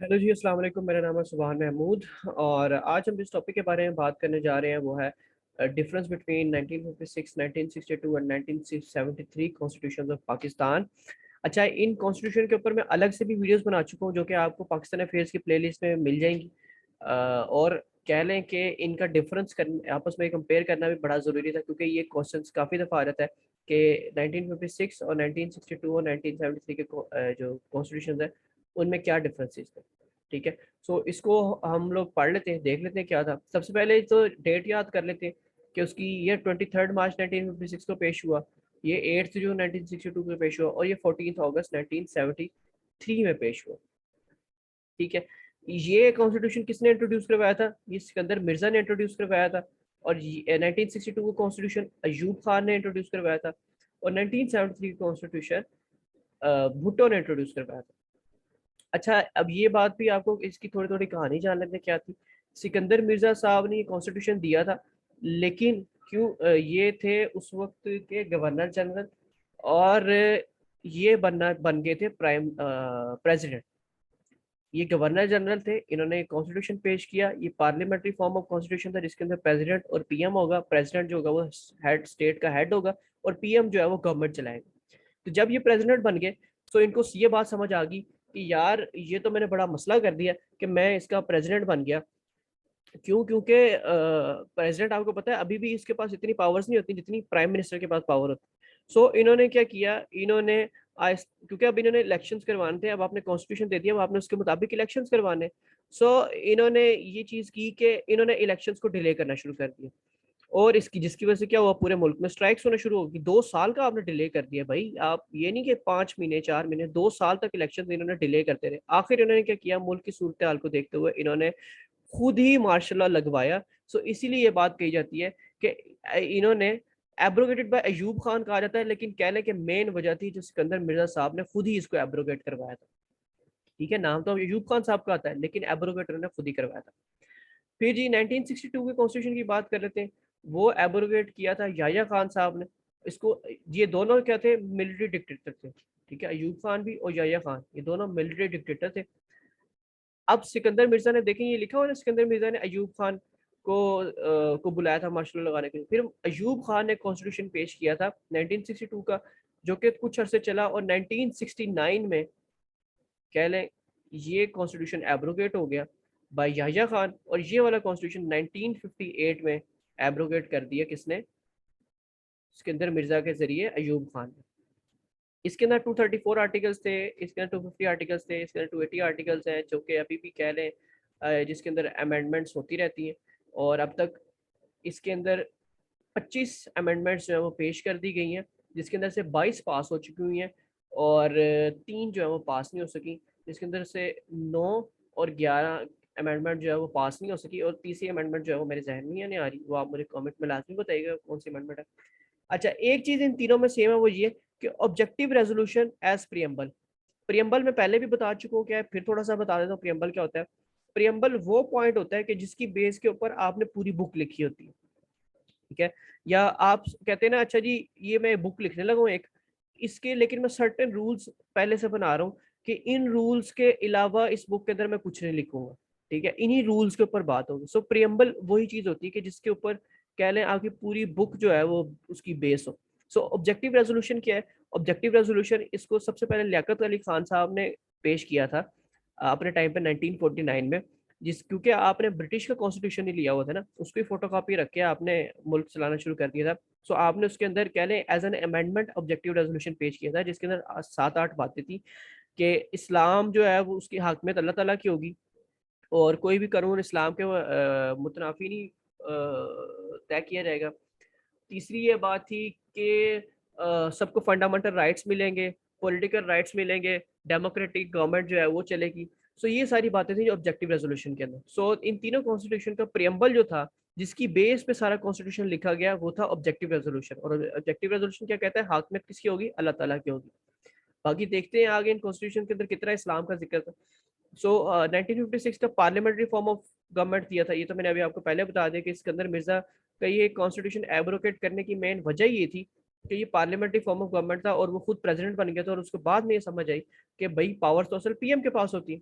Hello जी, अस्सलाम वालेकुम। मेरा नाम है सुभान महमूद और आज हम जिस टॉपिक के बारे में बात करने जा रहे हैं वो है difference between 1956, 1962 and 1973 constitution of Pakistan. अच्छा, इन कॉन्स्टिट्यूशन के ऊपर मैं अलग से भी वीडियोस बना चुका हूँ जो कि आपको पाकिस्तान अफेयर्स की प्लेलिस्ट में मिल जाएंगी। और कह लें कि इनका डिफरेंस कर आपस में कंपेयर करना भी बड़ा ज़रूरी था, क्योंकि ये क्वेश्चंस काफ़ी दफ़ा आ जाता है कि 1956 और 1962 और 1973 के जो कॉन्स्टिट्यूशन है उनमें क्या डिफरेंसेस थे। ठीक है, सो इसको हम लोग पढ़ लेते हैं, देख लेते हैं क्या था। सबसे पहले तो डेट याद कर लेते हैं कि उसकी ये 23 मार्च 1956 को पेश हुआ, ये 8 जून 1962 में पेश हुआ और ये 14 अगस्त 1973 में पेश हुआ। ठीक है, ये कॉन्स्टिट्यूशन किसने इंट्रोड्यूस करवाया था? ये सिकंदर मिर्जा ने इंट्रोड्यूस करवाया था। और 1962 का कॉन्स्टिट्यूशन अयूब खान ने इंट्रोड्यूस करवाया था और 1973 का कॉन्स्टिट्यूशन भुट्टो ने इंट्रोड्यूस करवाया था। अच्छा, अब ये बात भी आपको इसकी थोड़ी थोड़ी कहानी जान लेते क्या थी। सिकंदर मिर्जा साहब ने ये कॉन्स्टिट्यूशन दिया था, लेकिन क्यों ये थे उस वक्त के गवर्नर जनरल और ये बन गए थे प्राइम प्रेसिडेंट। ये गवर्नर जनरल थे, इन्होंने कॉन्स्टिट्यूशन पेश किया। ये पार्लियामेंट्री फॉर्म ऑफ कॉन्स्टिट्यूशन था जिसके अंदर प्रेसिडेंट और पीएम होगा। प्रेसिडेंट जो होगा वो हेड स्टेट का हेड होगा और पीएम जो है वो गवर्नमेंट चलाएगा। तो जब ये प्रेसिडेंट बन गए तो इनको ये बात समझ आ गई कि यार ये तो मैंने बड़ा मसला कर दिया कि मैं इसका प्रेसिडेंट बन गया। क्यों? क्योंकि प्रेसिडेंट आपको पता है अभी भी इसके पास इतनी पावर्स नहीं होती जितनी प्राइम मिनिस्टर के पास पावर होती। सो इन्होंने क्या किया, इन्होंने क्योंकि अब इन्होंने इलेक्शंस करवाने थे, अब आपने कॉन्स्टिट्यूशन दे दिया, अब आपने उसके मुताबिक इलेक्शंस करवाने। सो इन्होंने ये चीज़ की कि इन्होंने इलेक्शंस को डिले करना शुरू कर दिया और इसकी जिसकी वजह से क्या हुआ, पूरे मुल्क में स्ट्राइक्स होना शुरू हो गई। 2 साल का आपने डिले कर दिया भाई। आप ये नहीं कि 5 महीने 4 महीने, 2 साल तक इलेक्शन इन्होंने डिले करते रहे। आखिर इन्होंने क्या किया, मुल्क की सूरत हाल को देखते हुए इन्होंने खुद ही मार्शल लॉ लगवाया। सो इसीलिए ये बात कही जाती है कि इन्होंने एब्रोगेटेड बाय अयूब खान कहा जाता है, लेकिन कह लें कि मेन वजह थी जो सिकंदर मिर्जा साहब ने खुद ही इसको एब्रोगेट करवाया था। ठीक है, नाम तो अयूब खान साहब का आता है लेकिन एब्रोगेट उन्होंने खुद ही करवाया था। फिर जी 1962 के कॉन्स्टिट्यूशन की बात कर लेते हैं। वो एब्रोगेट किया था याया खान साहब ने इसको। ये दोनों क्या थे, मिलिट्री डिक्टेटर थे। ठीक है, अयूब खान भी और याया खान, ये दोनों मिलिट्री डिक्टेटर थे। अब सिकंदर मिर्जा ने, देखें ये लिखा हुआ है ना, सिकंदर मिर्जा ने अयूब खान को बुलाया था मार्शल लॉ लगाने के लिए। फिर अयूब खान ने कॉन्स्टिट्यूशन पेश किया था 1962 का, जो कि कुछ अरसे चला और 1969 में कह लें ये कॉन्स्टिट्यूशन एब्रोगेट हो गया बाय याह्या खान। और ये वाला कॉन्स्टिट्यूशन 1958 में एब्रोगेट कर दिया किसने? सिकंदर मिर्जा के जरिए अयूब खान ने। इसके अंदर 234 आर्टिकल्स थे, इसके अंदर 250 आर्टिकल्स थे, इसके अंदर 280 आर्टिकल्स हैं जो कि अभी भी कह लें जिसके अंदर अमेंडमेंट्स होती रहती हैं। और अब तक इसके अंदर 25 अमेंडमेंट्स जो है वो पेश कर दी गई हैं, जिसके अंदर से 22 पास हो चुकी हुई हैं और 3 जो है वो पास नहीं हो सकी, जिसके अंदर से 9 और 11 अमेंडमेंट जो है वो पास नहीं हो सकी और तीसरी अमेंडमेंट जो है वो मेरे जहन में नहीं आ रही। वो आप मुझे कमेंट में लाजमी बताइएगा कौन सी अमेंडमेंट है। अच्छा, एक चीज़ इन तीनों में सेम है, वो ये कि objective resolution as preamble. Preamble में पहले भी बता चुका हूँ क्या है, फिर थोड़ा सा बता देता हूँ प्रियम्बल क्या होता है। प्रियम्बल वो पॉइंट होता है कि जिसकी बेस के ऊपर आपने पूरी बुक लिखी होती है। ठीक है, या आप कहते हैं ना, अच्छा जी ये मैं बुक लिखने लगा हूँ एक, इसके लेकिन मैं सर्टेन रूल्स पहले से बना रहा हूँ कि इन रूल्स के अलावा इस बुक के अंदर मैं कुछ नहीं लिखूंगा। ठीक है, इन्हीं रूल्स के ऊपर बात होगी। सो प्रियम्बल वही चीज होती है कि जिसके ऊपर कह लें आपकी पूरी बुक जो है वो उसकी बेस हो। सो ऑब्जेक्टिव रेजोल्यूशन क्या है? ऑब्जेक्टिव रेजोल्यूशन इसको सबसे पहले लियाकत अली खान साहब ने पेश किया था अपने टाइम पे 1949 में। जिस क्योंकि आपने ब्रिटिश का कॉन्स्टिट्यूशन ही लिया हुआ था ना, उसकी फोटोकॉपी रख के आपने मुल्क चलाना शुरू कर दिया था। सो आपने उसके अंदर कह लें as an amendment objective resolution पेश किया था, जिसके अंदर 7-8 बातें थी कि इस्लाम जो है वो उसकी हाकमियत अल्लाह ताला की होगी और कोई भी कानून इस्लाम के मुतनाफी नहीं तय किया जाएगा। तीसरी ये बात थी कि सबको फंडामेंटल राइट्स मिलेंगे, पॉलिटिकल राइट्स मिलेंगे, डेमोक्रेटिक गवर्नमेंट जो है वो चलेगी। सो ये सारी बातें थी ऑब्जेक्टिव रेजोल्यूशन के अंदर। सो इन तीनों कॉन्स्टिट्यूशन का प्रियम्बल जो था, जिसकी बेस पे सारा कॉन्स्टिट्यूशन लिखा गया, वो था ऑब्जेक्टिव रेजोल्यूशन। और ऑब्जेक्टिव रेजोल्यूशन क्या कहता है? हाकमियत किसकी होगी? अल्लाह ताला की होगी। बाकी देखते हैं आगे इन कॉन्स्टिट्यूशन के अंदर कितना इस्लाम का जिक्र था। सो 1956 का पार्लियामेंट्री फॉर्म ऑफ गवर्नमेंट दिया था, ये तो मैंने अभी आपको पहले बता दिया कि सिकंदर मिर्जा का ये कॉन्स्टिट्यूशन एब्रोकेट करने की मेन वजह ये थी कि ये पार्लियामेंट्री फॉर्म ऑफ गवर्नमेंट था और वो खुद प्रेसिडेंट बन गया था। और उसके बाद में ये समझ आई कि भाई पावर तो असल पीएम के पास होती है।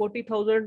40,000